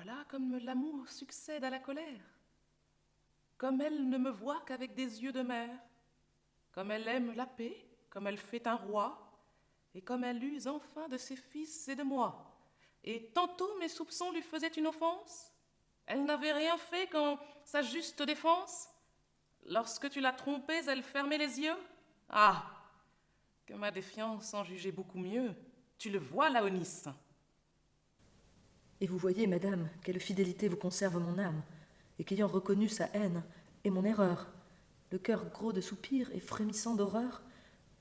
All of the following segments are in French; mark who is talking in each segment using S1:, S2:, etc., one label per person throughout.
S1: Voilà comme l'amour succède à la colère. Comme elle ne me voit qu'avec des yeux de mère, comme elle aime la paix, comme elle fait un roi, et comme elle use enfin de ses fils et de moi. Et tantôt mes soupçons lui faisaient une offense. Elle n'avait rien fait qu'en sa juste défense. Lorsque tu la trompais, elle fermait les yeux. Ah, que ma défiance en jugeait beaucoup mieux. Tu le vois, Laonis.
S2: Et vous voyez, madame, quelle fidélité vous conserve mon âme, et qu'ayant reconnu sa haine et mon erreur, le cœur gros de soupirs et frémissant d'horreur,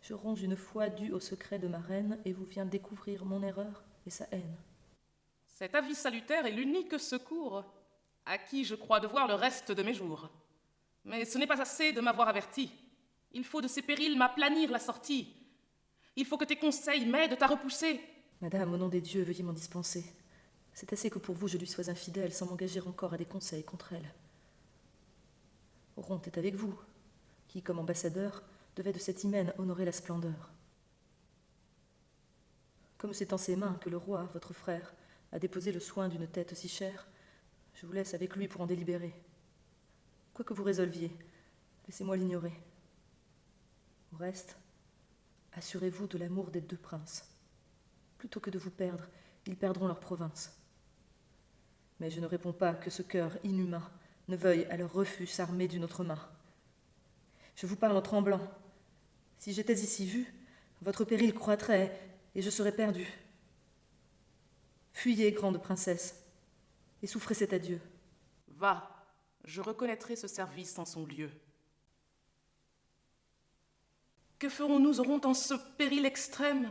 S2: je ronge une foi due au secret de ma reine et vous viens découvrir mon erreur et sa haine.
S1: Cet avis salutaire est l'unique secours à qui je crois devoir le reste de mes jours. Mais ce n'est pas assez de m'avoir averti. Il faut de ces périls m'aplanir la sortie. Il faut que tes conseils m'aident à repousser.
S2: Madame, au nom des dieux, veuillez m'en dispenser. C'est assez que pour vous je lui sois infidèle sans m'engager encore à des conseils contre elle. Oronte est avec vous, qui, comme ambassadeur, devait de cet hymen honorer la splendeur. Comme c'est en ses mains que le roi, votre frère, a déposé le soin d'une tête si chère, je vous laisse avec lui pour en délibérer. Quoi que vous résolviez, laissez-moi l'ignorer. Au reste, assurez-vous de l'amour des deux princes. Plutôt que de vous perdre, ils perdront leur province. Mais je ne réponds pas que ce cœur inhumain ne veuille à leur refus s'armer d'une autre main. Je vous parle en tremblant. Si j'étais ici vue, votre péril croîtrait et je serais perdue. Fuyez, grande princesse, et souffrez cet adieu.
S1: Va, je reconnaîtrai ce service en son lieu. Que ferons-nous, Oronte, en ce péril extrême,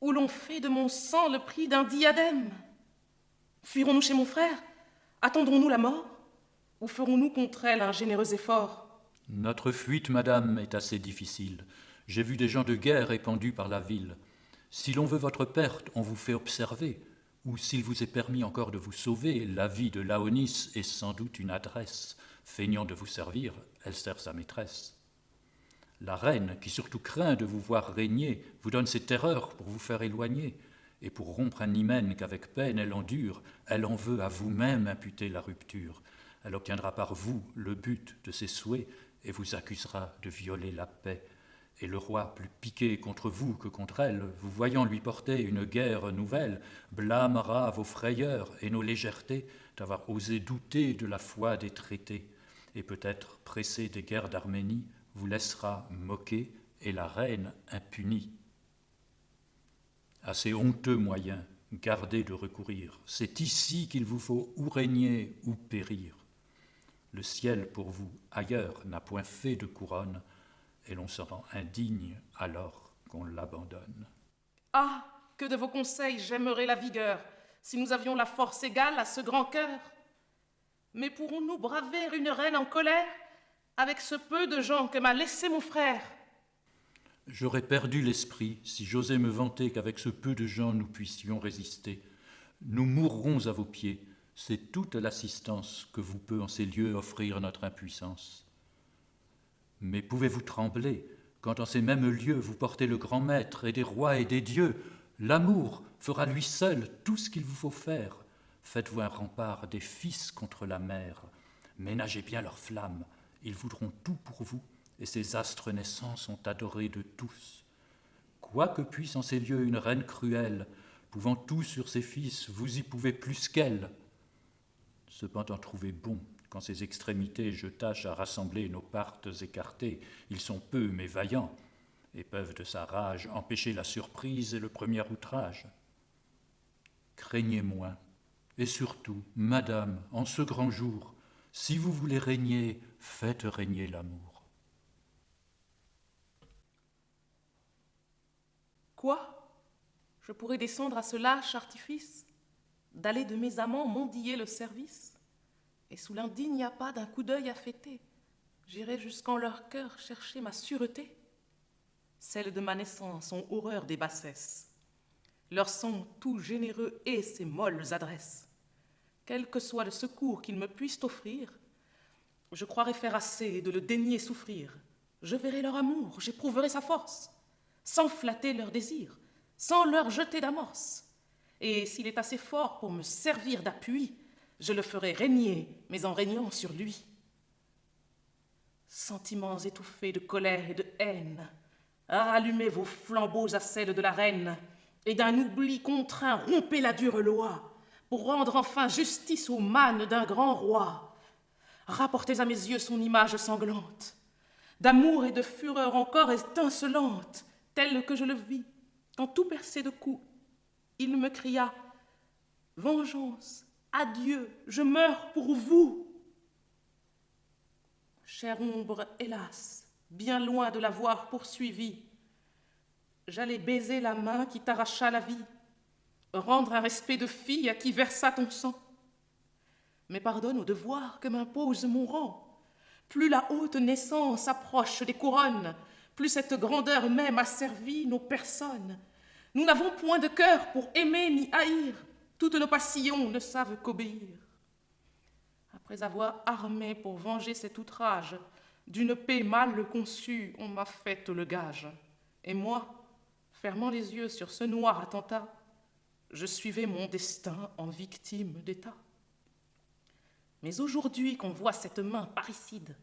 S1: où l'on fait de mon sang le prix d'un diadème? Fuirons-nous chez mon frère? Attendrons-nous la mort? Ou ferons-nous contre elle un généreux effort?
S3: Notre fuite, madame, est assez difficile. J'ai vu des gens de guerre épandus par la ville. Si l'on veut votre perte, on vous fait observer. Ou s'il vous est permis encore de vous sauver, la vie de Laonis est sans doute une adresse. Feignant de vous servir, elle sert sa maîtresse. La reine, qui surtout craint de vous voir régner, vous donne ses terreurs pour vous faire éloigner. Et pour rompre un hymen qu'avec peine elle endure, elle en veut à vous-même imputer la rupture. Elle obtiendra par vous le but de ses souhaits et vous accusera de violer la paix. Et le roi, plus piqué contre vous que contre elle, vous voyant lui porter une guerre nouvelle, blâmera vos frayeurs et nos légèretés d'avoir osé douter de la foi des traités. Et peut-être, pressé des guerres d'Arménie, vous laissera moquer et la reine impunie. À ces honteux moyens, gardez de recourir. C'est ici qu'il vous faut ou régner ou périr. Le ciel pour vous, ailleurs, n'a point fait de couronne, et l'on se rend indigne alors qu'on l'abandonne.
S1: Ah, que de vos conseils j'aimerais la vigueur, si nous avions la force égale à ce grand cœur. Mais pourrons-nous braver une reine en colère, avec ce peu de gens que m'a laissé mon frère?
S3: J'aurais perdu l'esprit si j'osais me vanter qu'avec ce peu de gens nous puissions résister. Nous mourrons à vos pieds, c'est toute l'assistance que vous peut en ces lieux offrir notre impuissance. Mais pouvez-vous trembler quand en ces mêmes lieux vous portez le grand maître et des rois et des dieux? L'amour fera lui seul tout ce qu'il vous faut faire. Faites-vous un rempart des fils contre la mer. Ménagez bien leurs flammes, ils voudront tout pour vous, et ces astres naissants sont adorés de tous. Quoi que puisse en ces lieux une reine cruelle, pouvant tout sur ses fils, vous y pouvez plus qu'elle. Cependant trouvez bon, qu'en ces extrémités je tâche à rassembler nos parts écartées. Ils sont peu mais vaillants, et peuvent de sa rage empêcher la surprise et le premier outrage. Craignez moins, et surtout, madame, en ce grand jour, si vous voulez régner, faites régner l'amour.
S1: Quoi? Je pourrais descendre à ce lâche artifice, d'aller de mes amants mondiller le service, et sous l'indigne appât d'un coup d'œil affêté, j'irai jusqu'en leur cœur chercher ma sûreté. Celles de ma naissance ont horreur des bassesses. Leur sang tout généreux est ses molles adresses. Quel que soit le secours qu'ils me puissent offrir, je croirais faire assez de le daigner souffrir. Je verrai leur amour, j'éprouverai sa force, sans flatter leur désir, sans leur jeter d'amorce. Et s'il est assez fort pour me servir d'appui, je le ferai régner, mais en régnant sur lui. Sentiments étouffés de colère et de haine, rallumez vos flambeaux à celle de la reine, et d'un oubli contraint, rompez la dure loi, pour rendre enfin justice aux mânes d'un grand roi. Rapportez à mes yeux son image sanglante, d'amour et de fureur encore étincelante, telle que je le vis, quand tout percé de coups, il me cria « Vengeance, adieu, je meurs pour vous !» Chère ombre, hélas, bien loin de l'avoir poursuivi, j'allais baiser la main qui t'arracha la vie, rendre un respect de fille à qui versa ton sang. Mais pardonne au devoir que m'impose mon rang. Plus la haute naissance approche des couronnes, plus cette grandeur même asservit nos personnes. Nous n'avons point de cœur pour aimer ni haïr, toutes nos passions ne savent qu'obéir. Après avoir armé pour venger cet outrage, d'une paix mal conçue, on m'a fait le gage. Et moi, fermant les yeux sur ce noir attentat, je suivais mon destin en victime d'État. Mais aujourd'hui qu'on voit cette main parricide,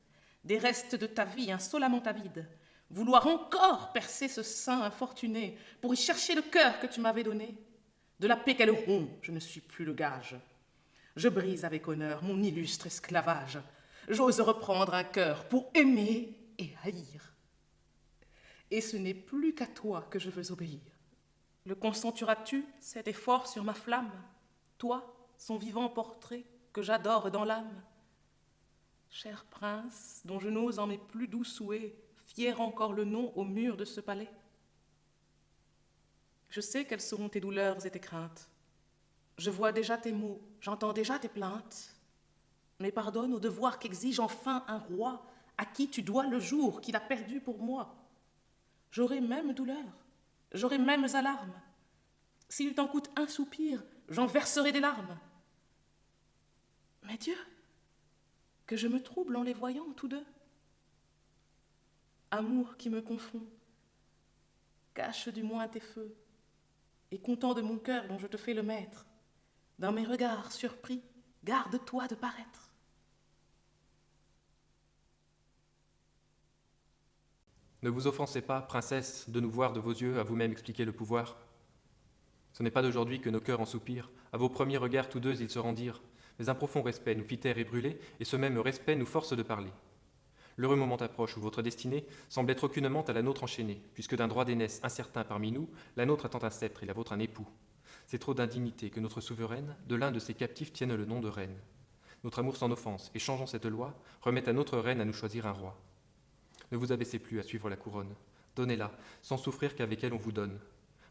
S1: des restes de ta vie insolemment avide, vouloir encore percer ce sein infortuné pour y chercher le cœur que tu m'avais donné, de la paix qu'elle rompt, je ne suis plus le gage. Je brise avec honneur mon illustre esclavage. J'ose reprendre un cœur pour aimer et haïr. Et ce n'est plus qu'à toi que je veux obéir. Le consentiras-tu, cet effort sur ma flamme, toi, son vivant portrait que j'adore dans l'âme? Cher prince, dont je n'ose en mes plus doux souhaits fier encore le nom au mur de ce palais. Je sais quelles seront tes douleurs et tes craintes. Je vois déjà tes mots, j'entends déjà tes plaintes. Mais pardonne au devoir qu'exige enfin un roi à qui tu dois le jour qu'il a perdu pour moi. J'aurai même douleur, j'aurai mêmes alarmes. S'il t'en coûte un soupir, j'en verserai des larmes. Mais Dieu, que je me trouble en les voyant tous deux. Amour qui me confond, cache du moins tes feux, et content de mon cœur dont je te fais le maître, dans mes regards surpris, garde-toi de paraître.
S4: Ne vous offensez pas, princesse, de nous voir de vos yeux à vous-même expliquer le pouvoir. Ce n'est pas d'aujourd'hui que nos cœurs en soupirent. À vos premiers regards, tous deux, ils se rendirent. Mais un profond respect nous fit taire et brûler, et ce même respect nous force de parler. L'heureux moment approche où votre destinée semble être aucunement à la nôtre enchaînée, puisque d'un droit d'aînesse incertain parmi nous, la nôtre attend un sceptre et la vôtre un époux. C'est trop d'indignité que notre souveraine, de l'un de ses captifs, tienne le nom de reine. Notre amour sans offense, et changeant cette loi, remet à notre reine à nous choisir un roi. Ne vous abaissez plus à suivre la couronne. Donnez-la, sans souffrir qu'avec elle on vous donne.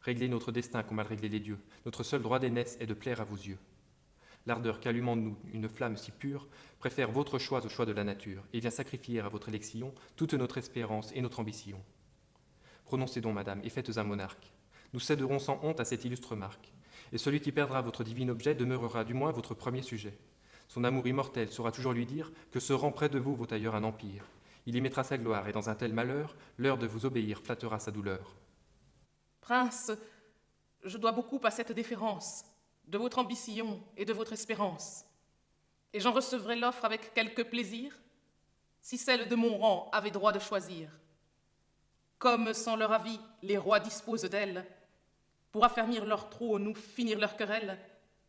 S4: Réglez notre destin qu'ont mal réglé les dieux. Notre seul droit d'aînesse est de plaire à vos yeux. L'ardeur qu'allume en nous une flamme si pure préfère votre choix au choix de la nature et vient sacrifier à votre élection toute notre espérance et notre ambition. Prononcez donc, madame, et faites un monarque. Nous céderons sans honte à cette illustre marque. Et celui qui perdra votre divin objet demeurera du moins votre premier sujet. Son amour immortel saura toujours lui dire que ce rang près de vous vaut ailleurs un empire. Il y mettra sa gloire, et dans un tel malheur, l'heure de vous obéir flattera sa douleur.
S1: Prince, je dois beaucoup à cette déférence, de votre ambition et de votre espérance. Et j'en recevrai l'offre avec quelque plaisir, si celle de mon rang avait droit de choisir. Comme, sans leur avis, les rois disposent d'elle, pour affermir leur trône ou finir leur querelle,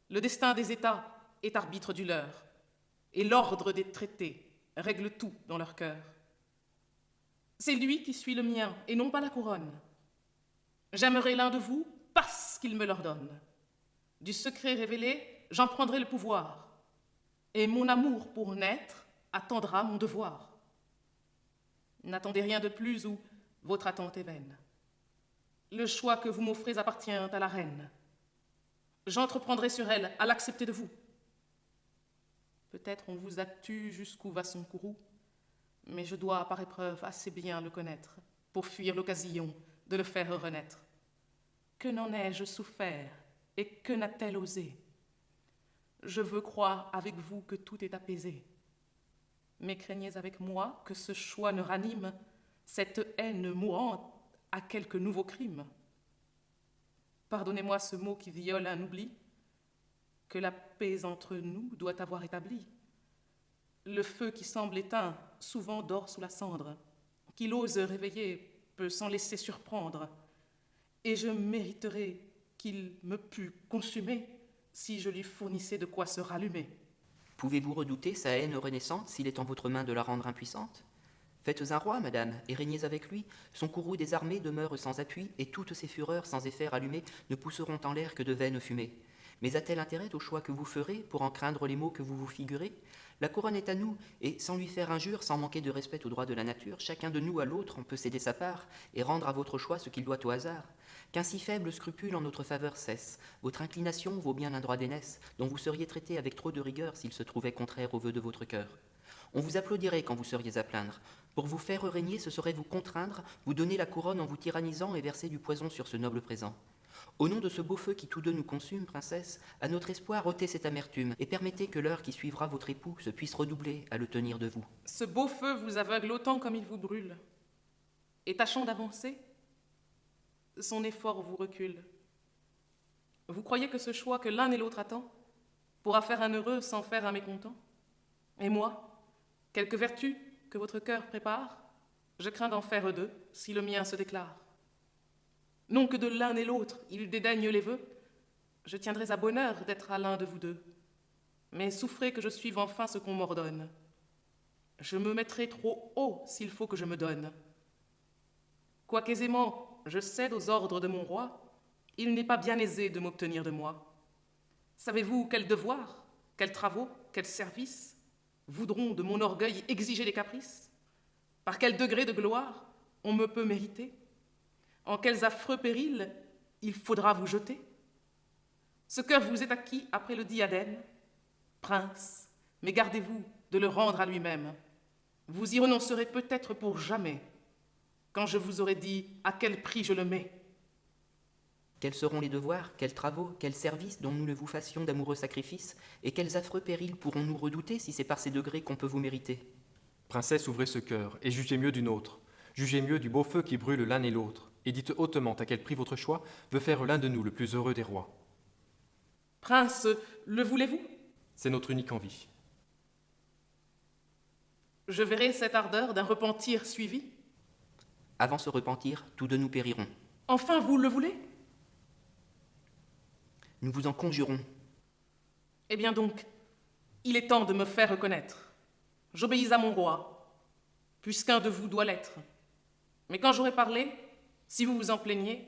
S1: le destin des États est arbitre du leur, et l'ordre des traités règle tout dans leur cœur. C'est lui qui suit le mien, et non pas la couronne. J'aimerai l'un de vous parce qu'il me l'ordonne. Du secret révélé, j'en prendrai le pouvoir, et mon amour pour naître attendra mon devoir. N'attendez rien de plus ou votre attente est vaine. Le choix que vous m'offrez appartient à la reine. J'entreprendrai sur elle à l'accepter de vous. Peut-être on vous a tu jusqu'où va son courroux, mais je dois par épreuve assez bien le connaître pour fuir l'occasion de le faire renaître. Que n'en ai-je souffert et que n'a-t-elle osé? Je veux croire avec vous que tout est apaisé. Mais craignez avec moi que ce choix ne ranime cette haine mourante à quelque nouveau crime. Pardonnez-moi ce mot qui viole un oubli. que la paix entre nous doit avoir établi. Le feu qui semble éteint souvent dort sous la cendre, qu'il ose réveiller peut s'en laisser surprendre, et je mériterais qu'il me pût consumer si je lui fournissais de quoi se rallumer.
S5: Pouvez-vous redouter sa haine renaissante s'il est en votre main de la rendre impuissante? Faites un roi, madame, et régnez avec lui. Son courroux désarmé demeure sans appui, et toutes ses fureurs sans effet rallumées ne pousseront en l'air que de vaines fumées. Mais a-t-elle intérêt au choix que vous ferez pour en craindre les maux que vous vous figurez? La couronne est à nous, et sans lui faire injure, sans manquer de respect aux droits de la nature, chacun de nous à l'autre on peut céder sa part, et rendre à votre choix ce qu'il doit au hasard. Qu'un si faible scrupule en notre faveur cesse. Votre inclination vaut bien un droit d'aînesse, dont vous seriez traité avec trop de rigueur s'il se trouvait contraire aux vœux de votre cœur. On vous applaudirait quand vous seriez à plaindre. Pour vous faire régner, ce serait vous contraindre, vous donner la couronne en vous tyrannisant et verser du poison sur ce noble présent. Au nom de ce beau feu qui tous deux nous consume, princesse, à notre espoir ôtez cette amertume, et permettez que l'heure qui suivra votre époux se puisse redoubler à le tenir de vous.
S1: Ce beau feu vous aveugle autant comme il vous brûle, et tâchant d'avancer, son effort vous recule. Vous croyez que ce choix que l'un et l'autre attend pourra faire un heureux sans faire un mécontent? Et moi, quelque vertu que votre cœur prépare, je crains d'en faire deux si le mien se déclare. Non que de l'un et l'autre il dédaigne les vœux, je tiendrais à bonheur d'être à l'un de vous deux. Mais souffrez que je suive enfin ce qu'on m'ordonne. Je me mettrai trop haut s'il faut que je me donne. Quoiqu'aisément je cède aux ordres de mon roi, il n'est pas bien aisé de m'obtenir de moi. Savez-vous quels devoirs, quels travaux, quels services voudront de mon orgueil exiger des caprices? Par quel degré de gloire on me peut mériter? En quels affreux périls il faudra vous jeter? Ce cœur vous est acquis après le diadème, prince, mais gardez-vous de le rendre à lui-même. Vous y renoncerez peut-être pour jamais, quand je vous aurai dit à quel prix je le mets.
S5: Quels seront les devoirs, quels travaux, quels services dont nous ne vous fassions d'amoureux sacrifices, et quels affreux périls pourrons-nous redouter si c'est par ces degrés qu'on peut vous mériter?
S4: Princesse, ouvrez ce cœur, et jugez mieux d'une autre. Jugez mieux du beau feu qui brûle l'un et l'autre, et dites hautement à quel prix votre choix veut faire l'un de nous le plus heureux des rois.
S1: Prince, le voulez-vous?
S4: C'est notre unique envie.
S1: Je verrai cette ardeur d'un repentir suivi.
S5: Avant ce repentir, tous deux nous périrons.
S1: Enfin, vous le voulez?
S5: Nous vous en conjurons.
S1: Eh bien donc, il est temps de me faire reconnaître. J'obéis à mon roi, puisqu'un de vous doit l'être. Mais quand j'aurai parlé, si vous vous en plaignez,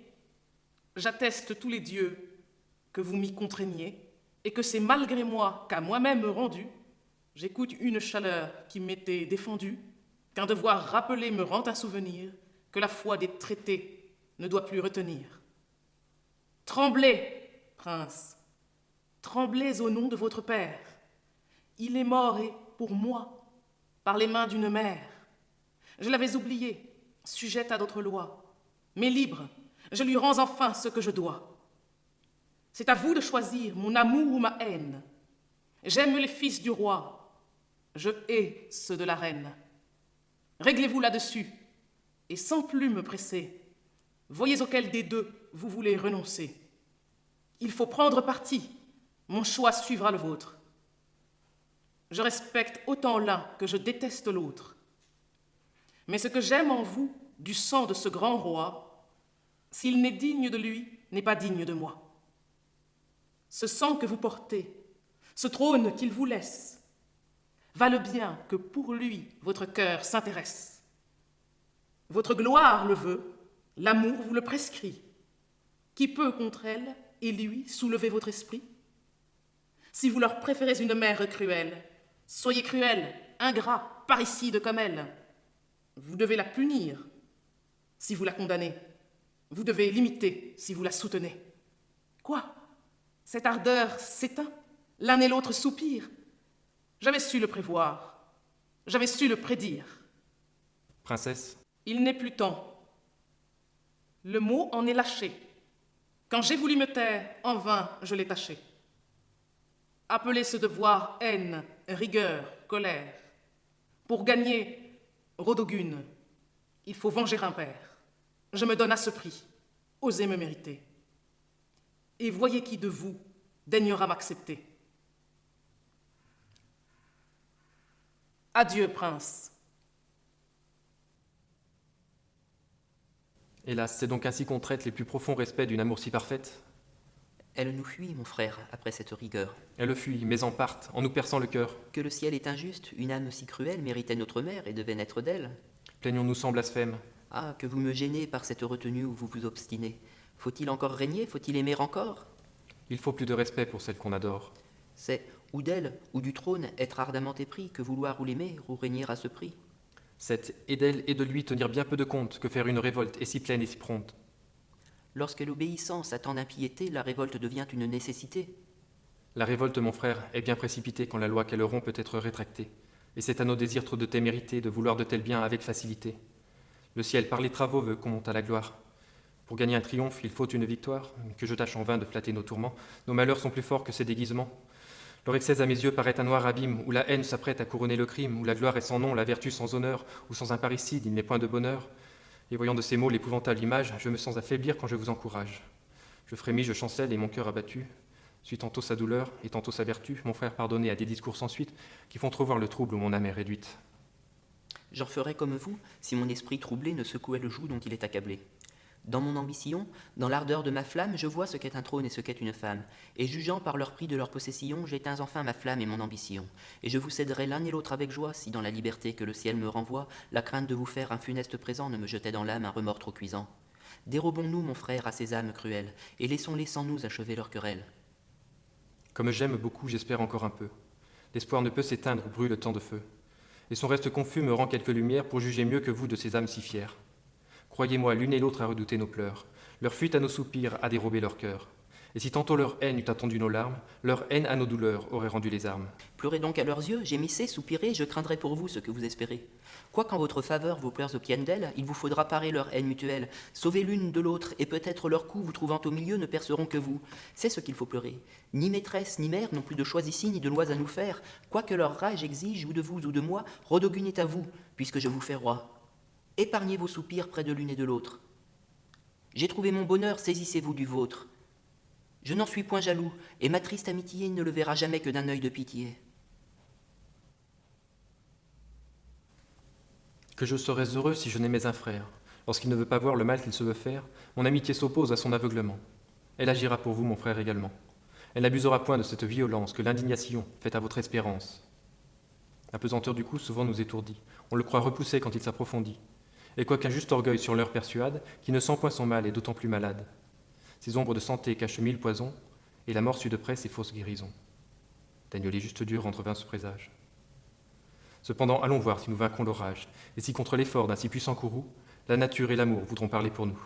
S1: j'atteste tous les dieux que vous m'y contraignez, et que c'est malgré moi qu'à moi-même rendu, j'écoute une chaleur qui m'était défendue, qu'un devoir rappelé me rend un souvenir que la foi des traités ne doit plus retenir. Tremblez, prince, tremblez au nom de votre père. Il est mort et, pour moi, par les mains d'une mère. Je l'avais oublié, sujette à d'autres lois, mais libre, je lui rends enfin ce que je dois. C'est à vous de choisir mon amour ou ma haine. J'aime les fils du roi, je hais ceux de la reine. Réglez-vous là-dessus, et sans plus me presser, voyez auquel des deux vous voulez renoncer. Il faut prendre parti, mon choix suivra le vôtre. Je respecte autant l'un que je déteste l'autre. Mais ce que j'aime en vous, du sang de ce grand roi, s'il n'est digne de lui, n'est pas digne de moi. Ce sang que vous portez, ce trône qu'il vous laisse, valent bien que pour lui votre cœur s'intéresse. Votre gloire le veut, l'amour vous le prescrit. Qui peut contre elle et lui soulever votre esprit? Si vous leur préférez une mère cruelle, soyez cruel, ingrat, parricide comme elle. Vous devez la punir si vous la condamnez. Vous devez l'imiter si vous la soutenez. Quoi? Cette ardeur s'éteint, l'un et l'autre soupirent. J'avais su le prévoir, j'avais su le prédire.
S4: Princesse,
S1: Il n'est plus temps. Le mot en est lâché. Quand j'ai voulu me taire, en vain je l'ai tâché. Appelez ce devoir haine, rigueur, colère. Pour gagner Rodogune, il faut venger un père. Je me donne à ce prix. Osez me mériter. Et voyez qui de vous daignera m'accepter. Adieu, prince.
S4: Hélas, c'est donc ainsi qu'on traite les plus profonds respects d'une amour si parfaite.
S5: Elle nous fuit, mon frère, après cette rigueur.
S4: Elle fuit, mais en parte, en nous perçant le cœur.
S5: Que le ciel est injuste, une âme si cruelle méritait notre mère et devait naître d'elle.
S4: Plaignons-nous sans blasphème.
S5: Ah, que vous me gênez par cette retenue où vous vous obstinez. Faut-il encore régner? Faut-il aimer encore?
S4: Il faut plus de respect pour celle qu'on adore.
S5: C'est ou d'elle ou du trône être ardemment épris que vouloir ou l'aimer ou régner à ce prix.
S4: C'est et d'elle et de lui tenir bien peu de compte que faire une révolte est si pleine et si prompte.
S5: Lorsque l'obéissance a tant d'impiété, la révolte devient une nécessité.
S4: La révolte, mon frère, est bien précipitée quand la loi qu'elle rompt peut être rétractée. Et c'est à nos désirs trop de témérité de vouloir de tels biens avec facilité. Le ciel, par les travaux, veut qu'on monte à la gloire. Pour gagner un triomphe, il faut une victoire, que je tâche en vain de flatter nos tourments. Nos malheurs sont plus forts que ces déguisements. Leur excès à mes yeux paraît un noir abîme, où la haine s'apprête à couronner le crime, où la gloire est sans nom, la vertu sans honneur, où sans un parricide il n'est point de bonheur. Et voyant de ces mots l'épouvantable image, je me sens affaiblir quand je vous encourage. Je frémis, je chancelle, et mon cœur abattu suit tantôt sa douleur et tantôt sa vertu, mon frère pardonné à des discours sans suite, qui font trop voir le trouble où mon âme est réduite.
S5: J'en ferais comme vous, si mon esprit troublé ne secouait le joug dont il est accablé. Dans mon ambition, dans l'ardeur de ma flamme, je vois ce qu'est un trône et ce qu'est une femme, et jugeant par leur prix de leur possession, j'éteins enfin ma flamme et mon ambition. Et je vous céderai l'un et l'autre avec joie, si dans la liberté que le ciel me renvoie, la crainte de vous faire un funeste présent ne me jetait dans l'âme un remords trop cuisant. Dérobons-nous, mon frère, à ces âmes cruelles, et laissons-les sans nous achever leur querelle.
S4: Comme j'aime beaucoup, j'espère encore un peu. L'espoir ne peut s'éteindre où brûle tant de feu. Et son reste confus me rend quelques lumières pour juger mieux que vous de ces âmes si fières. Croyez-moi, l'une et l'autre à redouter nos pleurs, leur fuite à nos soupirs a dérobé leur cœur. Et si tantôt leur haine eût attendu nos larmes, leur haine à nos douleurs aurait rendu les armes.
S5: Pleurez donc à leurs yeux, gémissez, soupirez, je craindrai pour vous ce que vous espérez. Quoi qu'en votre faveur vos pleurs obtiennent d'elles, il vous faudra parer leur haine mutuelle. Sauvez l'une de l'autre, et peut-être leurs coups, vous trouvant au milieu, ne perceront que vous. C'est ce qu'il faut pleurer. Ni maîtresse, ni mère n'ont plus de choix ici, ni de lois à nous faire. Quoi que leur rage exige, ou de vous ou de moi, Rodogune est à vous, puisque je vous fais roi. Épargnez vos soupirs près de l'une et de l'autre. J'ai trouvé mon bonheur, saisissez-vous du vôtre. Je n'en suis point jaloux, et ma triste amitié ne le verra jamais que d'un œil de pitié.
S4: Que je serais heureux si je n'aimais un frère. Lorsqu'il ne veut pas voir le mal qu'il se veut faire, mon amitié s'oppose à son aveuglement. Elle agira pour vous, mon frère, également. Elle n'abusera point de cette violence que l'indignation fait à votre espérance. La pesanteur du coup souvent nous étourdit. On le croit repoussé quand il s'approfondit. Et quoiqu'un juste orgueil sur l'heure persuade, qui ne sent point son mal est d'autant plus malade. Ces ombres de santé cachent mille poisons, et la mort suit de près ses fausses guérisons. Daigne les justes dieux rendre vain ce présage. Cependant, allons voir si nous vaincrons l'orage, et si contre l'effort d'un si puissant courroux, la nature et l'amour voudront parler pour nous.